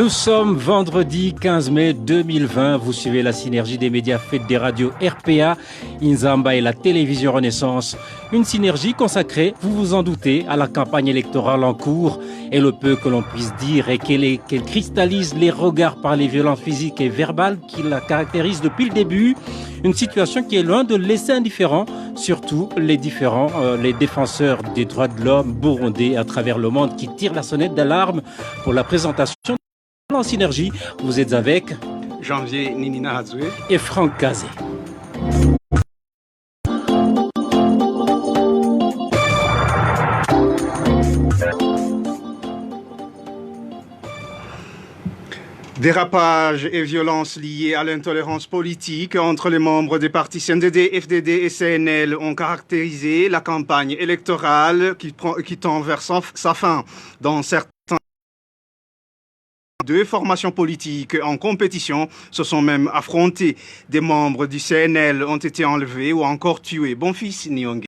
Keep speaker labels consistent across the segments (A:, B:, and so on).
A: Nous sommes vendredi 15 mai 2020. Vous suivez la synergie des médias faite des radios RPA, Inzamba et la télévision Renaissance. Une synergie consacrée, vous vous en doutez, à la campagne électorale en cours. Et le peu que l'on puisse dire est qu'elle cristallise les regards par les violences physiques et verbales qui la caractérisent depuis le début. Une situation qui est loin de laisser indifférents, surtout les défenseurs des droits de l'homme burundais à travers le monde qui tirent la sonnette d'alarme pour la présentation en synergie. Vous êtes avec
B: Janvier Ninina Hazoué
A: et Franck Kazé.
B: Dérapages et violences liées à l'intolérance politique entre les membres des partis CNDD, FDD et CNL ont caractérisé la campagne électorale qui tend vers sa fin. Dans certains deux formations politiques en compétition se sont même affrontées. Des membres du CNL ont été enlevés ou encore tués. Bonfils Nyongé.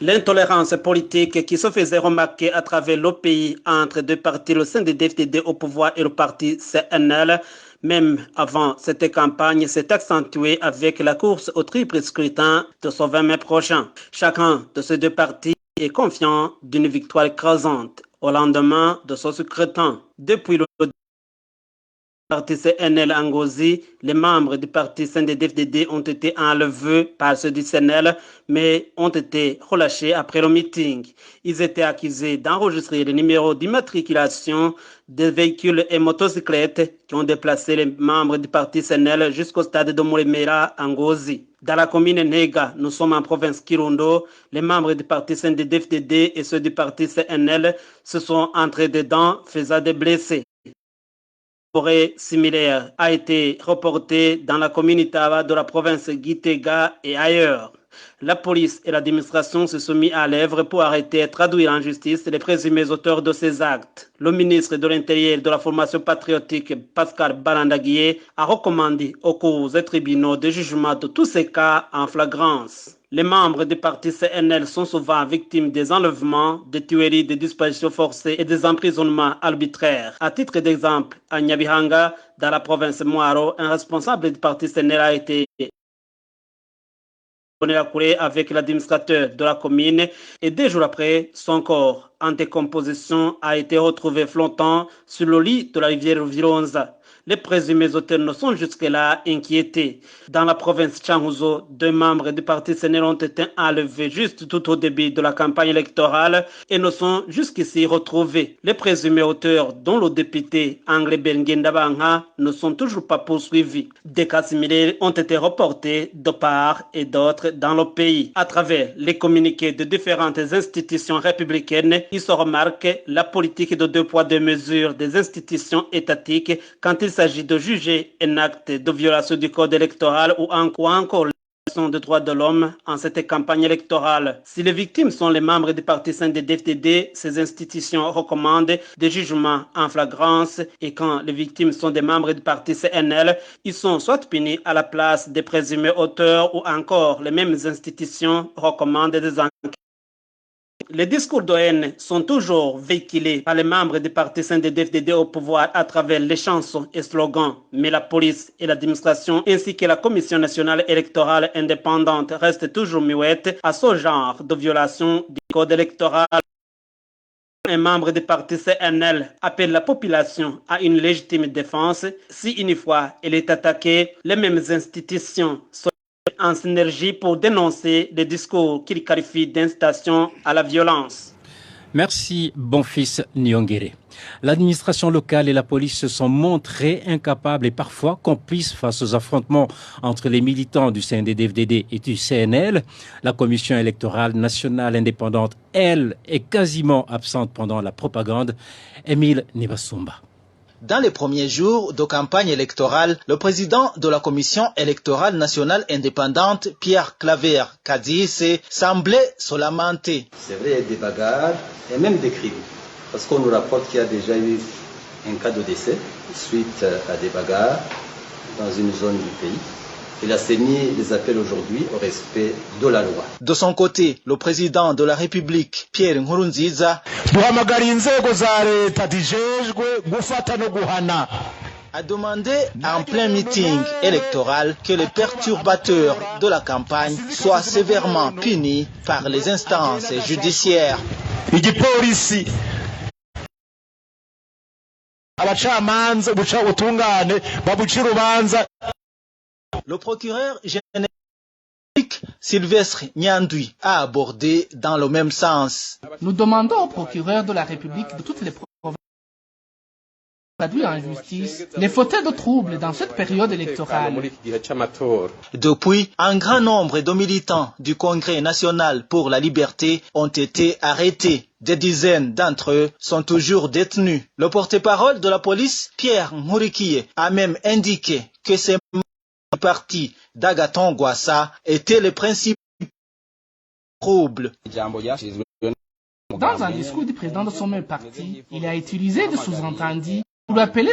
C: L'intolérance politique qui se faisait remarquer à travers le pays entre deux partis, le CNDD-FDD au pouvoir et le parti CNL, même avant cette campagne, s'est accentuée avec la course au triple scrutin de ce 20 mai prochain. Chacun de ces deux partis est confiant d'une victoire écrasante au lendemain de ce scrutin. Depuis le parti CNL Ngozi, les membres du parti CNDD-FDD ont été enlevés par ceux du CNL, mais ont été relâchés après le meeting. Ils étaient accusés d'enregistrer les numéros d'immatriculation des véhicules et motocyclettes qui ont déplacé les membres du parti CNL jusqu'au stade de Moulemera Ngozi. Dans la commune Nega, nous sommes en province Kirundo, les membres du parti CNDD-FDD et ceux du parti CNL se sont entrés dedans, faisant des blessés. Forêt similaire a été reportée dans la commune Itava de la province Gitega et ailleurs. La police et l'administration se sont mis à l'œuvre pour arrêter et traduire en justice les présumés auteurs de ces actes. Le ministre de l'Intérieur et de la formation patriotique, Pascal Barandaguié, a recommandé aux cours et tribunaux de jugement de tous ces cas en flagrance. Les membres du parti CNL sont souvent victimes des enlèvements, des tueries, des disparitions forcées et des emprisonnements arbitraires. À titre d'exemple, à Nyabihanga, dans la province Mwaro, un responsable du parti CNL a été donné la coulée avec l'administrateur de la commune et 2 jours après, son corps en décomposition a été retrouvé flottant sur le lit de la rivière Vironza. Les présumés auteurs ne sont jusque-là inquiétés. Dans la province Changuzo, 2 membres du parti CNL ont été enlevés juste tout au début de la campagne électorale et ne sont jusqu'ici retrouvés. Les présumés auteurs, dont le député Anglé Bengendabanga, ne sont toujours pas poursuivis. Des cas similaires ont été reportés de part et d'autre dans le pays. À travers les communiqués de différentes institutions républicaines, il se remarque la politique de 2 poids 2 mesures des institutions étatiques quand il s'agit de juger un acte de violation du code électoral ou encore la des droits de l'homme en cette campagne électorale. Si les victimes sont les membres du parti CNDD-FDD, ces institutions recommandent des jugements en flagrance et quand les victimes sont des membres du parti CNL, ils sont soit punis à la place des présumés auteurs ou encore les mêmes institutions recommandent des enquêtes. Les discours de haine sont toujours véhiculés par les membres du parti CNDD-FDD au pouvoir à travers les chansons et slogans. Mais la police et l'administration ainsi que la Commission nationale électorale indépendante restent toujours muettes à ce genre de violation du code électoral. Un membre du parti CNL appelle la population à une légitime défense. Si une fois elle est attaquée, les mêmes institutions sont en synergie pour dénoncer des discours qu'il qualifie d'incitation à la violence.
A: Merci, Bonfils Nyongere. L'administration locale et la police se sont montrés incapables et parfois complices face aux affrontements entre les militants du CNDD-FDD et du CNL. La Commission électorale nationale indépendante, elle, est quasiment absente pendant la propagande. Émile Nebasumba.
D: Dans les premiers jours de campagne électorale, le président de la Commission électorale nationale indépendante, Pierre Claver Kadise, semblait se lamenter.
E: C'est vrai, il y a des bagarres et même des crimes. Parce qu'on nous rapporte qu'il y a déjà eu un cas de décès suite à des bagarres dans une zone du pays. Et la CENI les appelle aujourd'hui au respect de la loi.
D: De son côté, le président de la République, Pierre Nkurunziza, a demandé en plein meeting électoral que les perturbateurs de la campagne soient sévèrement punis par les instances judiciaires. Le procureur général Sylvestre Nyandwi a abordé dans le même sens.
F: Nous demandons au procureur de la République de toutes les provinces traduire en justice les fauteurs de troubles dans cette période électorale.
D: Depuis, un grand nombre de militants du Congrès national pour la liberté ont été arrêtés. Des dizaines d'entre eux sont toujours détenus. Le porte-parole de la police, Pierre Nkurikiye, a même indiqué que ces parti d'Agathon Rwasa étaient les principaux troubles.
F: Dans un discours du président de son même parti, il a utilisé des sous-entendus pour appeler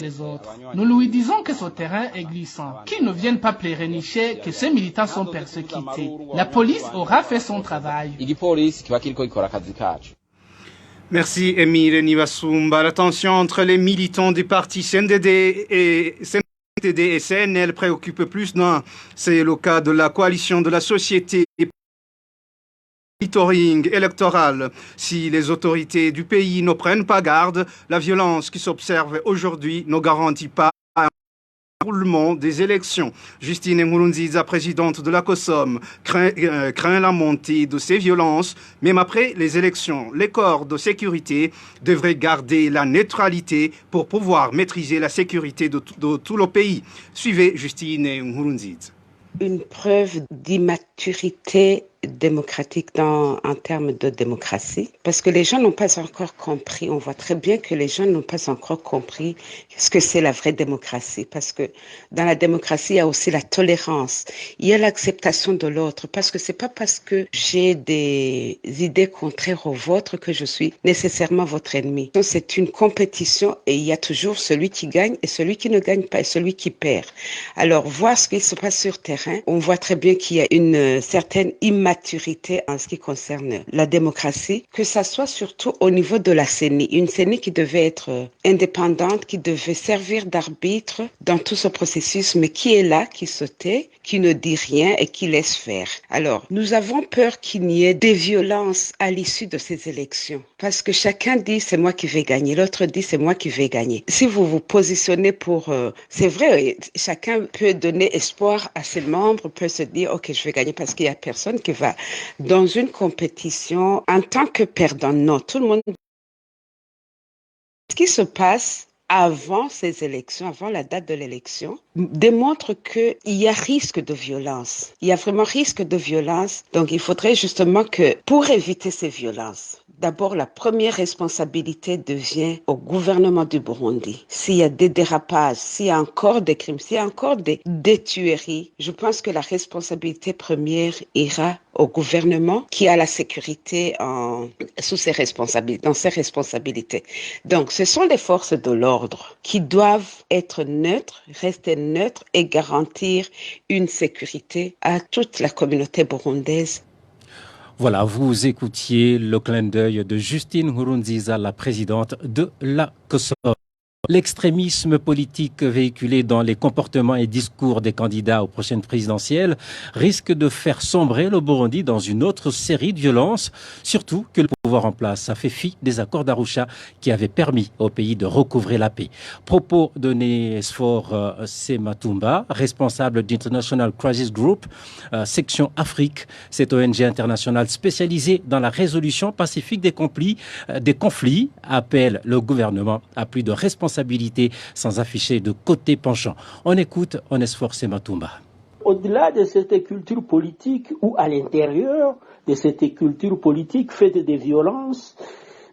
F: les autres. Nous lui disons que ce terrain est glissant, qu'ils ne viennent pas plérénicher que ces militants sont persécutés. La police aura fait son travail.
B: Merci Émile Nivasumba. La tension entre les militants du parti CNDD et CNL préoccupe plus d'un. C'est le cas de la coalition de la société monitoring électoral. Si les autorités du pays ne prennent pas garde, la violence qui s'observe aujourd'hui ne garantit pas un roulement des élections. Justine Nkurunziza, présidente de la COSOM, craint la montée de ces violences. Même après les élections, les corps de sécurité devraient garder la neutralité pour pouvoir maîtriser la sécurité de tout le pays. Suivez Justine Nkurunziza.
G: Une preuve d'immaturité démocratique en termes de démocratie, parce que les gens n'ont pas encore compris, on voit très bien que les gens n'ont pas encore compris ce que c'est la vraie démocratie, parce que dans la démocratie, il y a aussi la tolérance, il y a l'acceptation de l'autre, parce que c'est pas parce que j'ai des idées contraires aux vôtres que je suis nécessairement votre ennemi. Donc, c'est une compétition et il y a toujours celui qui gagne et celui qui ne gagne pas et celui qui perd. Alors, voir ce qui se passe sur terrain, on voit très bien qu'il y a une certaine immaturité en ce qui concerne la démocratie, que ça soit surtout au niveau de la CENI. Une CENI qui devait être indépendante, qui devait servir d'arbitre dans tout ce processus, mais qui est là, qui se tait, qui ne dit rien et qui laisse faire. Alors, nous avons peur qu'il n'y ait des violences à l'issue de ces élections, parce que chacun dit c'est moi qui vais gagner, l'autre dit c'est moi qui vais gagner. Si vous vous positionnez pour... c'est vrai, chacun peut donner espoir à ses membres, peut se dire ok, je vais gagner parce qu'il n'y a personne qui va dans une compétition en tant que perdant. Non, tout le monde... Ce qui se passe avant ces élections, avant la date de l'élection, démontre qu'il y a risque de violence. Il y a vraiment risque de violence. Donc, il faudrait justement que, pour éviter ces violences, d'abord, la première responsabilité devient au gouvernement du Burundi. S'il y a des dérapages, s'il y a encore des crimes, s'il y a encore des tueries, je pense que la responsabilité première ira au gouvernement qui a la sécurité dans ses responsabilités. Donc, ce sont les forces de l'ordre qui doivent être neutres, rester neutres et garantir une sécurité à toute la communauté burundaise.
A: Voilà, vous écoutiez le clin d'œil de Justine Nkurunziza, la présidente de la COSOM. L'extrémisme politique véhiculé dans les comportements et discours des candidats aux prochaines présidentielles risque de faire sombrer le Burundi dans une autre série de violences, surtout que le pouvoir en place a fait fi des accords d'Arusha qui avaient permis au pays de recouvrer la paix. Propos de Nesfor Sematumba, responsable d'International Crisis Group, section Afrique, cette ONG internationale spécialisée dans la résolution pacifique des conflits, appelle le gouvernement à plus de responsabilité sans afficher de côté penchant. On écoute Onesphore Sematumba.
H: Au-delà de cette culture politique ou à l'intérieur de cette culture politique faite de violence,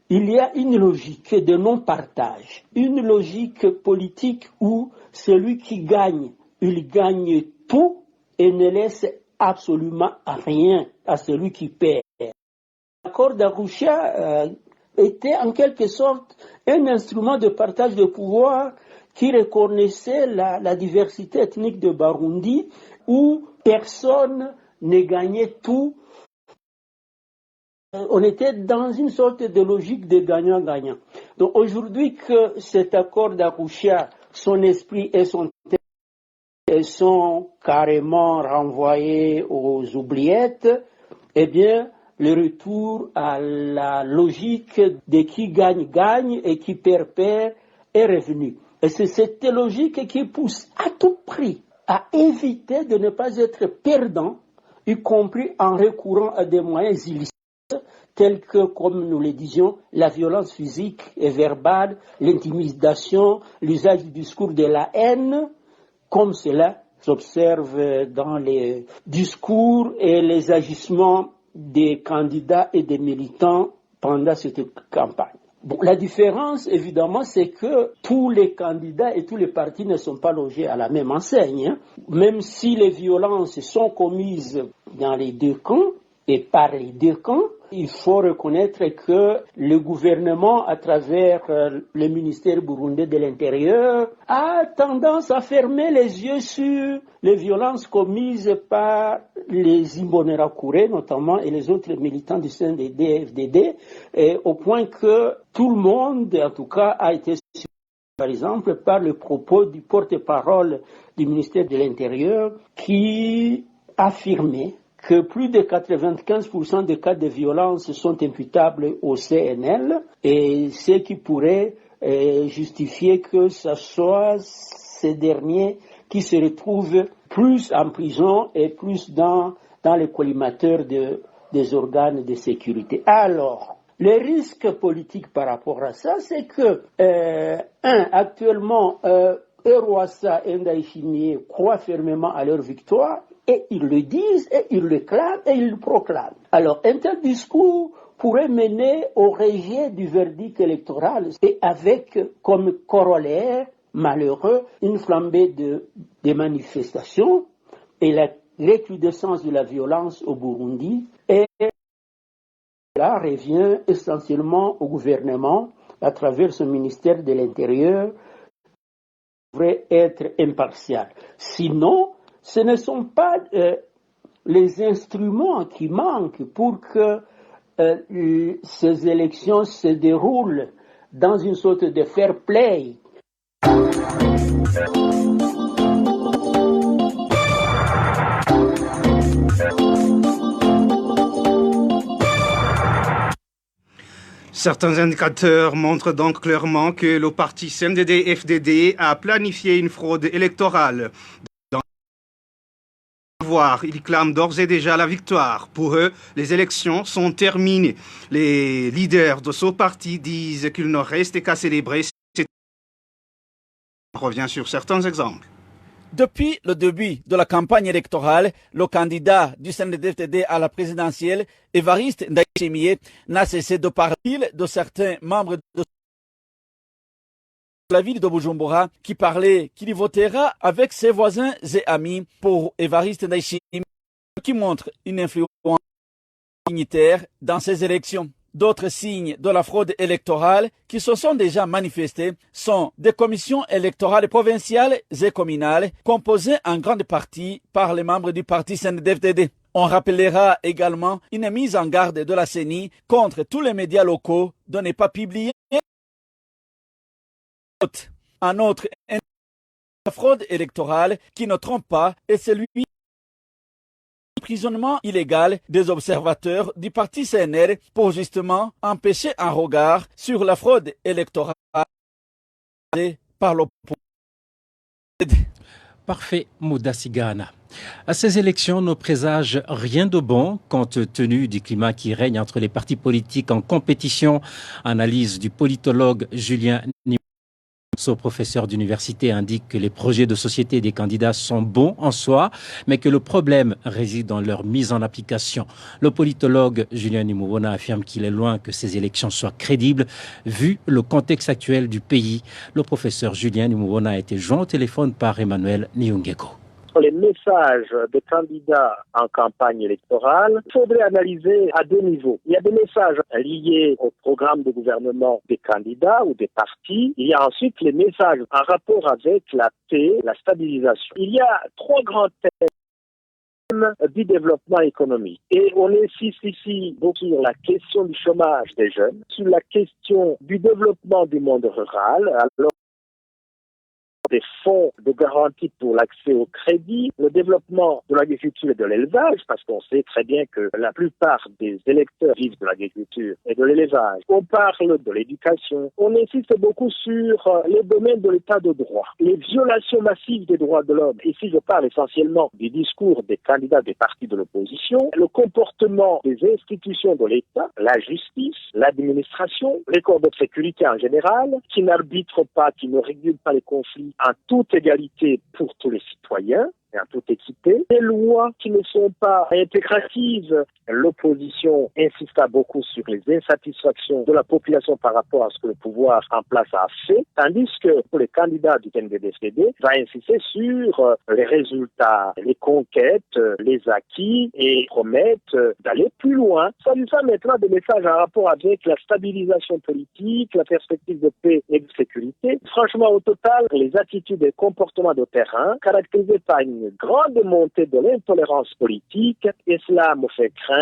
H: il y a une logique de non-partage, une logique politique où celui qui gagne, il gagne tout et ne laisse absolument rien à celui qui perd. L'accord d'Arusha était en quelque sorte un instrument de partage de pouvoir qui reconnaissait la diversité ethnique de Burundi, où personne ne gagnait tout. On était dans une sorte de logique de gagnant-gagnant. Donc aujourd'hui que cet accord d'Arusha, son esprit et son texte sont carrément renvoyés aux oubliettes, eh bien, le retour à la logique de qui gagne et qui perd est revenu. Et c'est cette logique qui pousse à tout prix à éviter de ne pas être perdant, y compris en recourant à des moyens illicites tels que, comme nous le disions, la violence physique et verbale, l'intimidation, l'usage du discours de la haine, comme cela s'observe dans les discours et les agissements des candidats et des militants pendant cette campagne. Bon, la différence, évidemment, c'est que tous les candidats et tous les partis ne sont pas logés à la même enseigne. Même si les violences sont commises dans les deux camps et par les deux camps, il faut reconnaître que le gouvernement, à travers le ministère burundais de l'Intérieur, a tendance à fermer les yeux sur les violences commises par les Imbonerakure, notamment, et les autres militants du CNDD-FDD, au point que tout le monde, en tout cas, a été surpris, par exemple, par le propos du porte-parole du ministère de l'Intérieur qui affirmait que plus de 95% des cas de violence sont imputables au CNL, et ce qui pourrait justifier que ce soit ces derniers qui se retrouvent plus en prison et plus dans les collimateurs des organes de sécurité. Alors, le risque politique par rapport à ça, c'est que, actuellement, Rwasa et Ndayishimiye croient fermement à leur victoire, et ils le disent, et ils le clament, et ils le proclament. Alors, un tel discours pourrait mener au rejet du verdict électoral, et avec comme corollaire malheureux une flambée des manifestations et la recrudescence de la violence au Burundi. Et là revient essentiellement au gouvernement, à travers ce ministère de l'Intérieur, qui devrait être impartial. Sinon, ce ne sont pas les instruments qui manquent pour que ces élections se déroulent dans une sorte de fair play.
B: Certains indicateurs montrent donc clairement que le parti CNDD-FDD a planifié une fraude électorale. Ils clament d'ores et déjà la victoire. Pour eux, les élections sont terminées. Les leaders de ce parti disent qu'il ne reste qu'à célébrer. On revient sur certains exemples.
I: Depuis le début de la campagne électorale, le candidat du CNDD-FDD à la présidentielle, Évariste Ndayishimiye, n'a cessé de parler de certains membres de la ville de Bujumbura qui parlait qu'il votera avec ses voisins et amis pour Évariste Ndayishimiye, qui montre une influence dignitaire dans ces élections. D'autres signes de la fraude électorale qui se sont déjà manifestés sont des commissions électorales provinciales et communales composées en grande partie par les membres du parti CNDD-FDD. On rappellera également une mise en garde de la CENI contre tous les médias locaux de ne pas publier. Un autre la fraude électorale qui ne trompe pas est celui l'emprisonnement illégal des observateurs du parti CNR pour justement empêcher un regard sur la fraude électorale par l'opposition.
A: Parfait, Mouda Sigana. À ces élections ne présage rien de bon compte tenu du climat qui règne entre les partis politiques en compétition. Analyse du politologue Julien Nimouona. Ce professeur d'université indique que les projets de société des candidats sont bons en soi, mais que le problème réside dans leur mise en application. Le politologue Julien Nimouona affirme qu'il est loin que ces élections soient crédibles, vu le contexte actuel du pays. Le professeur Julien Nimouona a été joint au téléphone par Emmanuel Niungeko.
J: les messages des candidats en campagne électorale, il faudrait analyser à deux niveaux. Il y a des messages liés au programme de gouvernement des candidats ou des partis. Il y a ensuite les messages en rapport avec la paix, la stabilisation. Il y a trois grands thèmes du développement économique. Et on insiste ici beaucoup sur la question du chômage des jeunes, sur la question du développement du monde rural, alors des fonds de garantie pour l'accès au crédit, le développement de l'agriculture et de l'élevage, parce qu'on sait très bien que la plupart des électeurs vivent de l'agriculture et de l'élevage. On parle de l'éducation. On insiste beaucoup sur les domaines de l'état de droit, les violations massives des droits de l'homme. Ici, je parle essentiellement du discours des candidats des partis de l'opposition, le comportement des institutions de l'État, la justice, l'administration, les corps de sécurité en général, qui n'arbitrent pas, qui ne régulent pas les conflits en toute égalité pour tous les citoyens et en toute équité. Des lois qui ne sont pas intégratives. L'opposition insista beaucoup sur les insatisfactions de la population par rapport à ce que le pouvoir en place a fait, tandis que pour les candidats du CNDD-FDD, va insister sur les résultats, les conquêtes, les acquis et promettent d'aller plus loin. S'agissant maintenant des messages en rapport avec la stabilisation politique, la perspective de paix et de sécurité, franchement, au total, les attitudes et comportements de terrain caractérisés par une grande montée de l'intolérance politique, et cela me fait craindre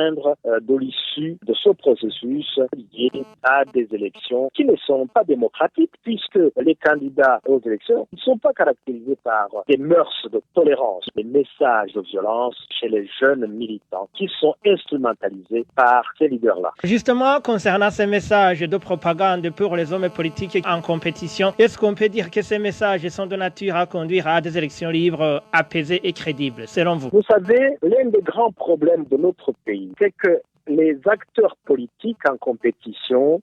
J: de l'issue de ce processus lié à des élections qui ne sont pas démocratiques, puisque les candidats aux élections ne sont pas caractérisés par des mœurs de tolérance, des messages de violence chez les jeunes militants qui sont instrumentalisés par ces leaders-là.
K: Justement, concernant ces messages de propagande pour les hommes politiques en compétition, est-ce qu'on peut dire que ces messages sont de nature à conduire à des élections libres, apaisées et crédibles, selon vous?
J: Vous savez, l'un des grands problèmes de notre pays, c'est que les acteurs politiques en compétition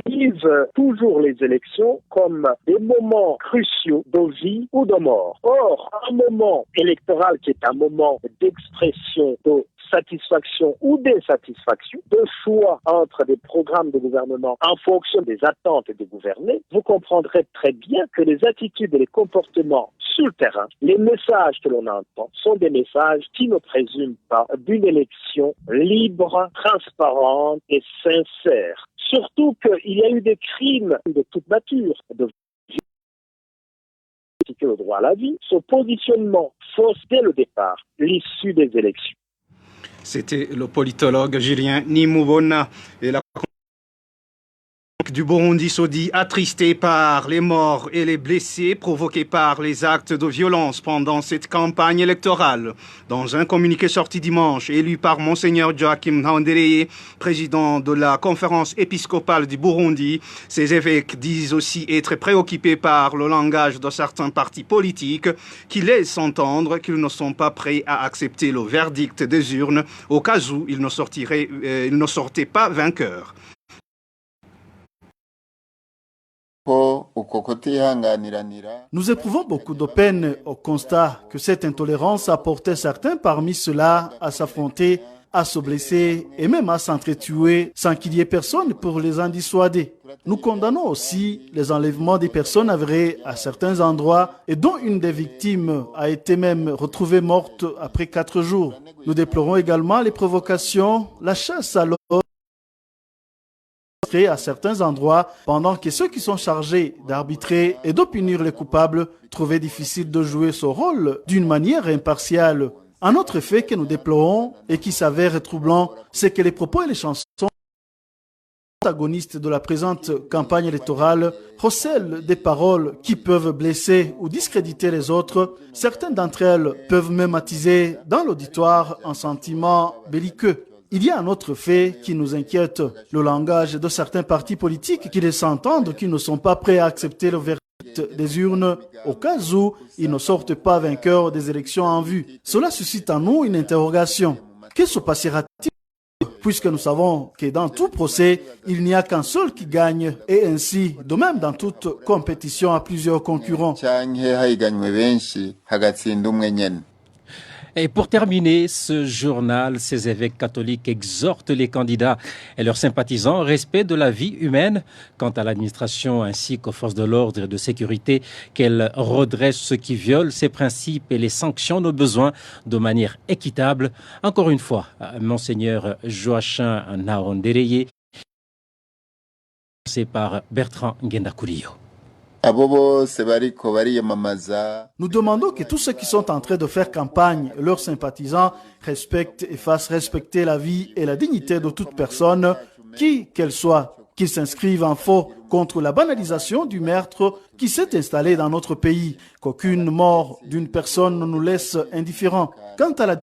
J: vivent toujours les élections comme des moments cruciaux de vie ou de mort. Or, un moment électoral qui est un moment d'expression, de satisfaction ou d'insatisfaction, de choix entre des programmes de gouvernement en fonction des attentes des gouvernés, vous comprendrez très bien que les attitudes et les comportements sur le terrain, les messages que l'on entend sont des messages qui ne présument pas d'une élection libre, transparente et sincère. Surtout qu'il y a eu des crimes de toute nature, de le droit à la vie, ce positionnement fausse dès le départ l'issue des élections.
B: C'était le politologue Julien Nimubona. Et la du Burundi se dit attristé par les morts et les blessés provoqués par les actes de violence pendant cette campagne électorale. Dans un communiqué sorti dimanche, élu par Monseigneur Joachim Nhandereye, président de la conférence épiscopale du Burundi, ces évêques disent aussi être préoccupés par le langage de certains partis politiques qui laissent entendre qu'ils ne sont pas prêts à accepter le verdict des urnes au cas où ils ne sortaient pas vainqueurs.
L: Nous éprouvons beaucoup de peine au constat que cette intolérance a porté certains parmi ceux-là à s'affronter, à se blesser et même à s'entretuer sans qu'il y ait personne pour les en dissuader. Nous condamnons aussi les enlèvements des personnes avérées à certains endroits et dont une des victimes a été même retrouvée morte après 4 jours. Nous déplorons également les provocations, la chasse à l'homme à certains endroits, pendant que ceux qui sont chargés d'arbitrer et de punir les coupables trouvaient difficile de jouer ce rôle d'une manière impartiale. Un autre fait que nous déplorons et qui s'avère troublant, c'est que les propos et les chansons protagonistes de la présente campagne électorale recèlent des paroles qui peuvent blesser ou discréditer les autres. Certaines d'entre elles peuvent même attiser dans l'auditoire un sentiment belliqueux. Il y a un autre fait qui nous inquiète, le langage de certains partis politiques qui laissent entendre qu'ils ne sont pas prêts à accepter le verdict des urnes au cas où ils ne sortent pas vainqueurs des élections en vue. Cela suscite en nous une interrogation. Que se passera-t-il puisque nous savons que dans tout procès, il n'y a qu'un seul qui gagne et ainsi, de même dans toute compétition à plusieurs concurrents.
A: Et pour terminer ce journal, ces évêques catholiques exhortent les candidats et leurs sympathisants au respect de la vie humaine. Quant à l'administration ainsi qu'aux forces de l'ordre et de sécurité, qu'elles redressent ceux qui violent ces principes et les sanctionnent au besoin de manière équitable. Encore une fois, Monseigneur Joachim Naondereye, c'est par Bertrand Ngendakuliyo.
L: Nous demandons que tous ceux qui sont en train de faire campagne, leurs sympathisants, respectent et fassent respecter la vie et la dignité de toute personne, qui qu'elle soit, qu'ils s'inscrivent en faux contre la banalisation du meurtre qui s'est installé dans notre pays, qu'aucune mort d'une personne ne nous laisse indifférents. Quant à la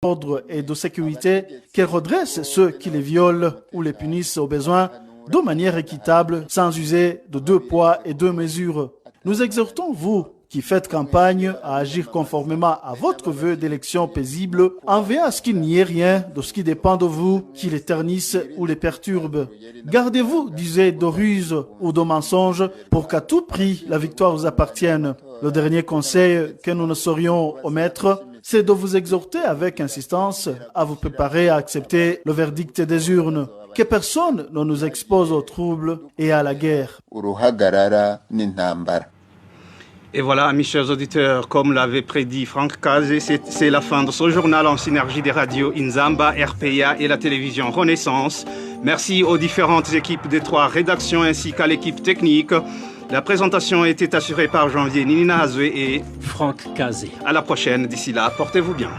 L: d'ordre et de sécurité, qu'elle redresse ceux qui les violent ou les punissent au besoin, de manière équitable, sans user de 2 poids et 2 mesures. Nous exhortons vous, qui faites campagne, à agir conformément à votre vœu d'élection paisible, en veillant à ce qu'il n'y ait rien de ce qui dépend de vous qui les ternisse ou les perturbe. Gardez-vous d'user de ruse ou de mensonges pour qu'à tout prix la victoire vous appartienne. Le dernier conseil que nous ne saurions omettre, c'est de vous exhorter avec insistance à vous préparer à accepter le verdict des urnes. Que personne ne nous expose aux troubles et à la guerre.
B: Et voilà, mes chers auditeurs, comme l'avait prédit Franck Kazé, c'est la fin de ce journal en synergie des radios Inzamba, RPA et la télévision Renaissance. Merci aux différentes équipes des 3 rédactions ainsi qu'à l'équipe technique. La présentation était assurée par Janvier Ninina Hazoué et
A: Franck Kazé.
B: À la prochaine, d'ici là, portez-vous bien.